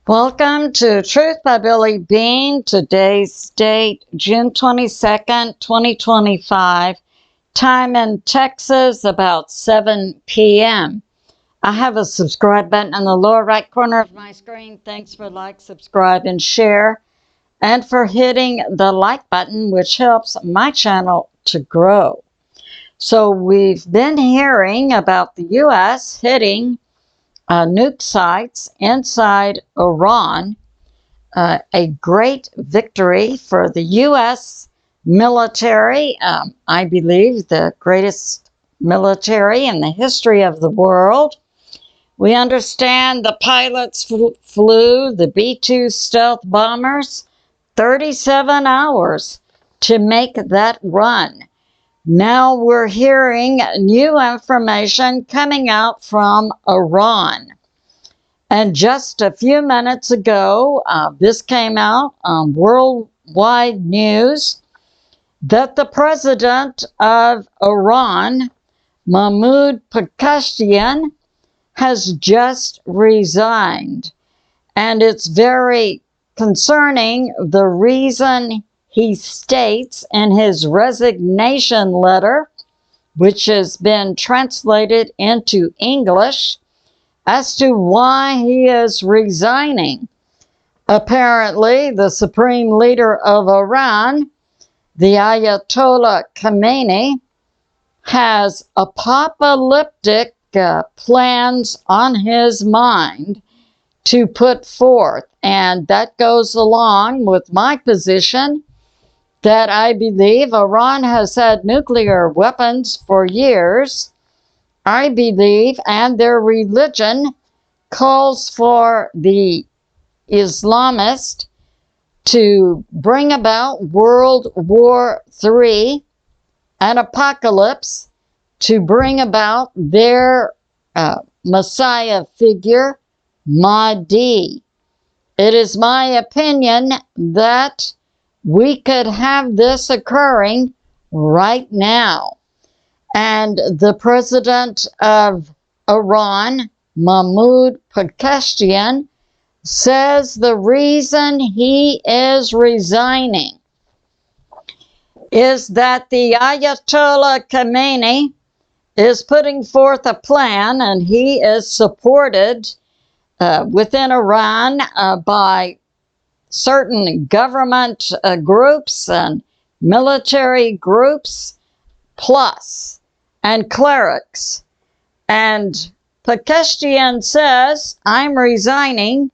Welcome to Truth by Billie Beene. Today's date, June 22nd, 2025. Time in Texas, about 7 p.m. I have a subscribe button in the lower right corner of my screen. Thanks for like, subscribe, and share, and for hitting the like button, which helps my channel to grow. So we've been hearing about the U.S. hitting nuke sites inside Iran, a great victory for the U.S. military, I believe the greatest military in the history of the world. We understand the pilots flew the B-2 stealth bombers 37 hours to make that run. Now we're hearing new information coming out from Iran. And just a few minutes ago, this came out on worldwide news that the president of Iran, Mahmoud Pezeshkian, has just resigned. And it's very concerning. The reason he states in his resignation letter, which has been translated into English, as to why he is resigning. Apparently, the supreme leader of Iran, the Ayatollah Khamenei, has apocalyptic plans on his mind to put forth. And that goes along with my position that I believe Iran has had nuclear weapons for years. I believe, and their religion calls for the Islamists to bring about World War III, an apocalypse, to bring about their Messiah figure, Mahdi. It is my opinion that we could have this occurring right now. And the president of Iran, Mahmoud Pezeshkian, says the reason he is resigning is that the Ayatollah Khamenei is putting forth a plan, and he is supported within Iran by certain government groups and military groups, plus, and clerics. And Pezeshkian says, I'm resigning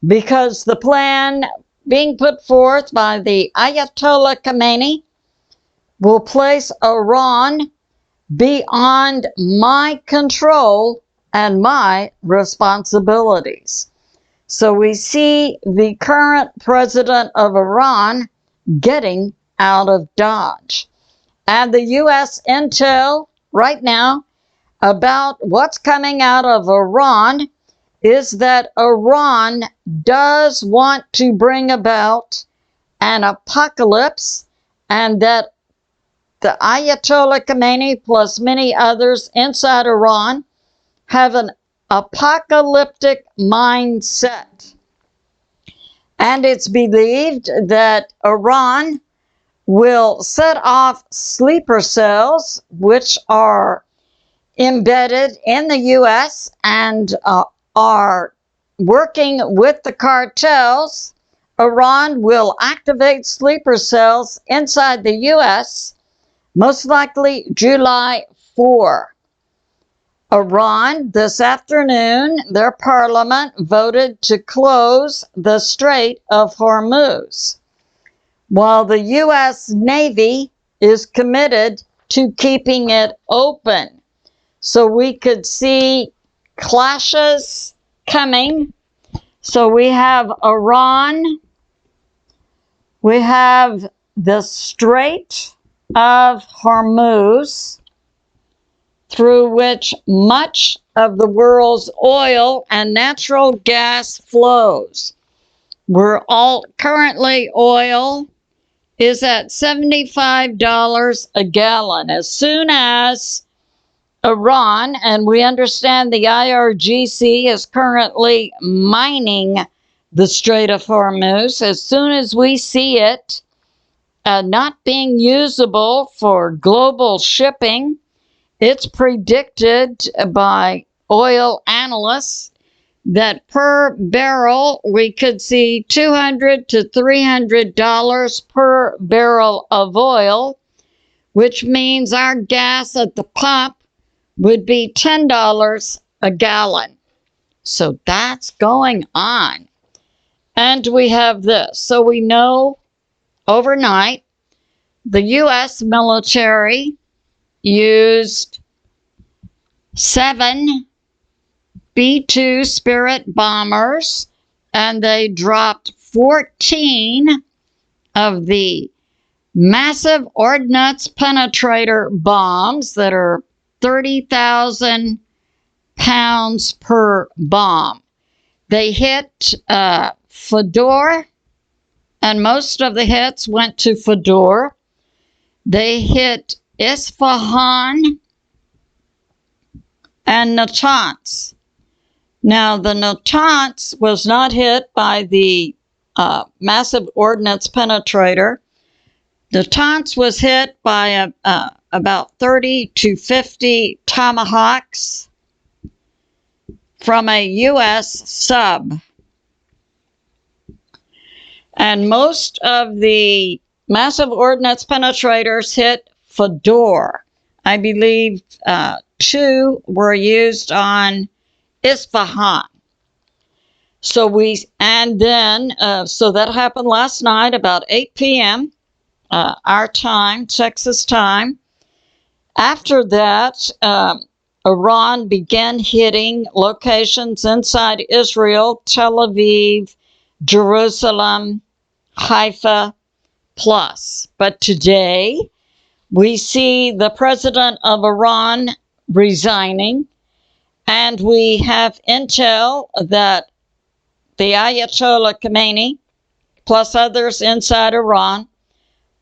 because the plan being put forth by the Ayatollah Khamenei will place Iran beyond my control and my responsibilities. So we see the current president of Iran getting out of Dodge. And the U.S. intel right now about what's coming out of Iran is that Iran does want to bring about an apocalypse, and that the Ayatollah Khamenei plus many others inside Iran have an apocalyptic mindset. And it's believed that Iran will set off sleeper cells, which are embedded in the U.S. and are working with the cartels. Iran will activate sleeper cells inside the U.S., most likely July 4. Iran, this afternoon, their parliament voted to close the Strait of Hormuz, while the U.S. Navy is committed to keeping it open. So we could see clashes coming. So we have Iran, we have the Strait of Hormuz, through which much of the world's oil and natural gas flows. Currently oil is at $75 a gallon. As soon as Iran, and we understand the IRGC is currently mining the Strait of Hormuz. As soon as we see it not being usable for global shipping, it's predicted by oil analysts that per barrel we could see $200 to $300 per barrel of oil, which means our gas at the pump would be $10 a gallon. So that's going on. And we have this. So we know overnight the U.S. military used 7 B-2 Spirit bombers, and they dropped 14 of the massive ordnance penetrator bombs that are 30,000 pounds per bomb. They hit Fedor, and most of the hits went to Fedor. They hit Isfahan and Natanz. Now, the Natanz was not hit by the massive ordnance penetrator. Natanz was hit by about 30 to 50 tomahawks from a U.S. sub. And most of the massive ordnance penetrators hit Fedor. I believe 2 were used on Isfahan. So that happened last night about 8 p.m. Our time, Texas time. After that, Iran began hitting locations inside Israel, Tel Aviv, Jerusalem, Haifa, plus. But today, we see the president of Iran resigning, and we have intel that the Ayatollah Khamenei, plus others inside Iran,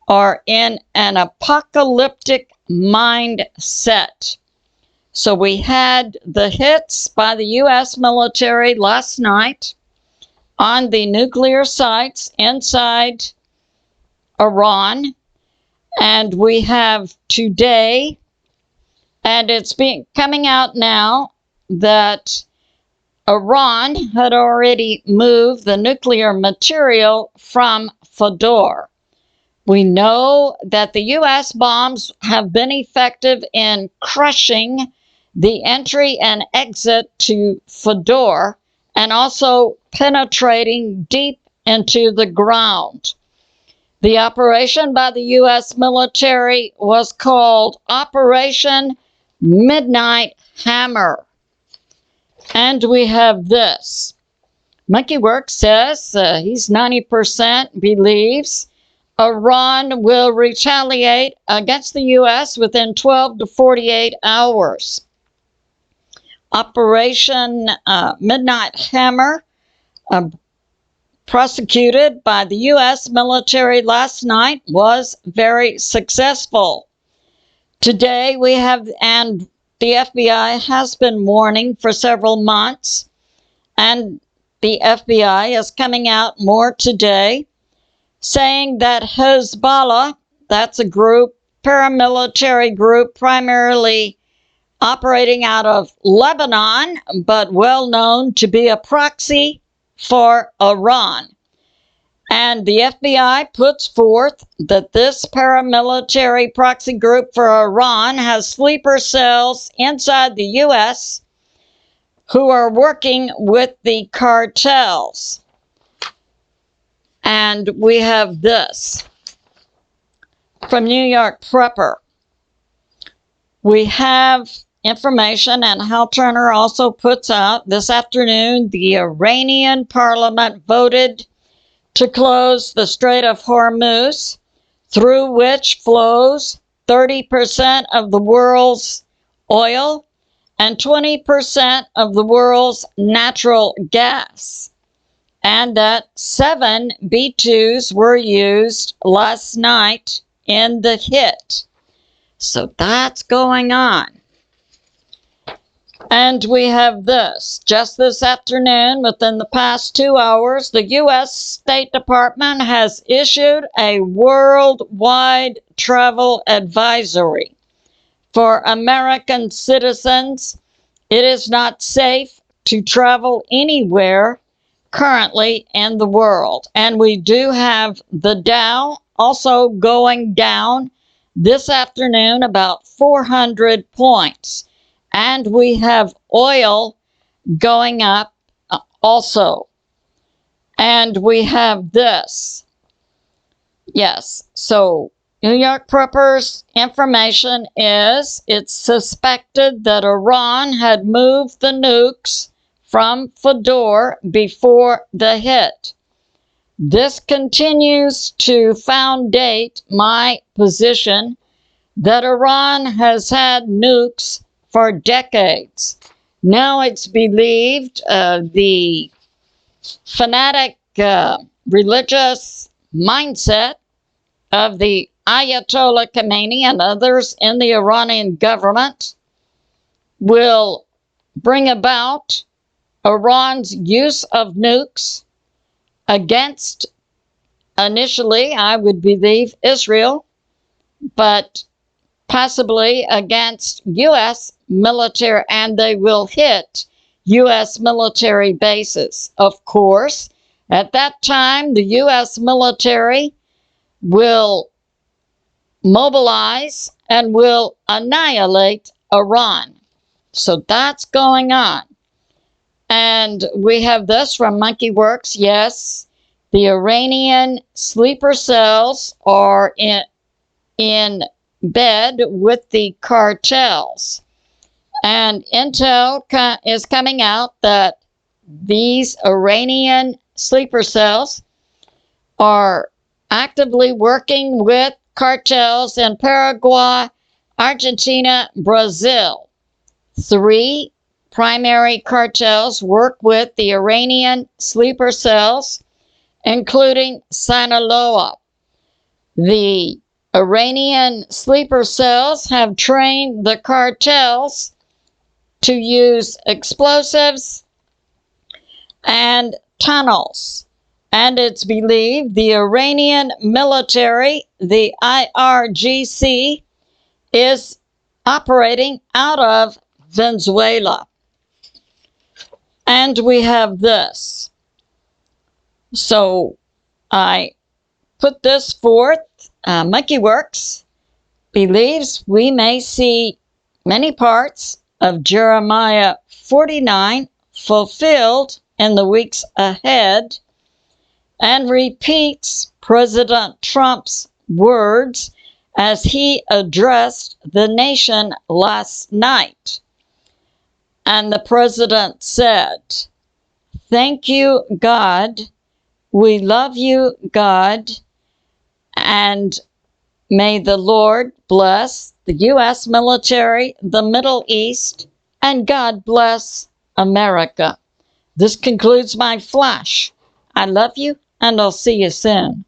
are in an apocalyptic mindset. So we had the hits by the U.S. military last night on the nuclear sites inside Iran, and we have today, and it's coming out now, that Iran had already moved the nuclear material from Fedor. We know that the U.S. bombs have been effective in crushing the entry and exit to Fedor and also penetrating deep into the ground. The operation by the U.S. military was called Operation Midnight Hammer. And we have this. WERX says he's 90% believes Iran will retaliate against the U.S. within 12 to 48 hours. Operation Midnight Hammer, prosecuted by the U.S. military last night, was very successful. Today we have, and the FBI has been warning for several months, and the FBI is coming out more today, saying that Hezbollah, that's a group, paramilitary group, primarily operating out of Lebanon, but well known to be a proxy for Iran. And the FBI puts forth that this paramilitary proxy group for Iran has sleeper cells inside the U.S. who are working with the cartels. And we have this from New York Prepper. We have information, and Hal Turner also puts out this afternoon, the Iranian parliament voted to close the Strait of Hormuz, through which flows 30% of the world's oil and 20% of the world's natural gas. And that 7 B-2s were used last night in the hit. So that's going on. And we have this. Just this afternoon, within the past 2 hours, the U.S. State Department has issued a worldwide travel advisory. For American citizens, it is not safe to travel anywhere currently in the world. And we do have the Dow also going down this afternoon about 400 points. And we have oil going up also. And we have this. Yes, so New York preppers information is it's suspected that Iran had moved the nukes from Fedor before the hit. This continues to foundate my position that Iran has had nukes for decades. Now it's believed the fanatic religious mindset of the Ayatollah Khomeini and others in the Iranian government will bring about Iran's use of nukes against, initially, I would believe, Israel, but possibly against U.S. military, and they will hit U.S. military bases. Of course, at that time, the U.S. military will mobilize and will annihilate Iran. So that's going on. And we have this from WERX. Yes, the Iranian sleeper cells are in bed with the cartels. And intel is coming out that these Iranian sleeper cells are actively working with cartels in Paraguay, Argentina, Brazil. 3 primary cartels work with the Iranian sleeper cells, including Sinaloa. The Iranian sleeper cells have trained the cartels to use explosives and tunnels. And it's believed the Iranian military, the IRGC, is operating out of Venezuela. And we have this. So I put this forth. WERX believes we may see many parts of Jeremiah 49 fulfilled in the weeks ahead, and repeats President Trump's words as he addressed the nation last night. And the president said, "Thank you, God. We love you, God. And may the Lord bless the U.S. military, the Middle East, and God bless America." This concludes my flash. I love you, and I'll see you soon.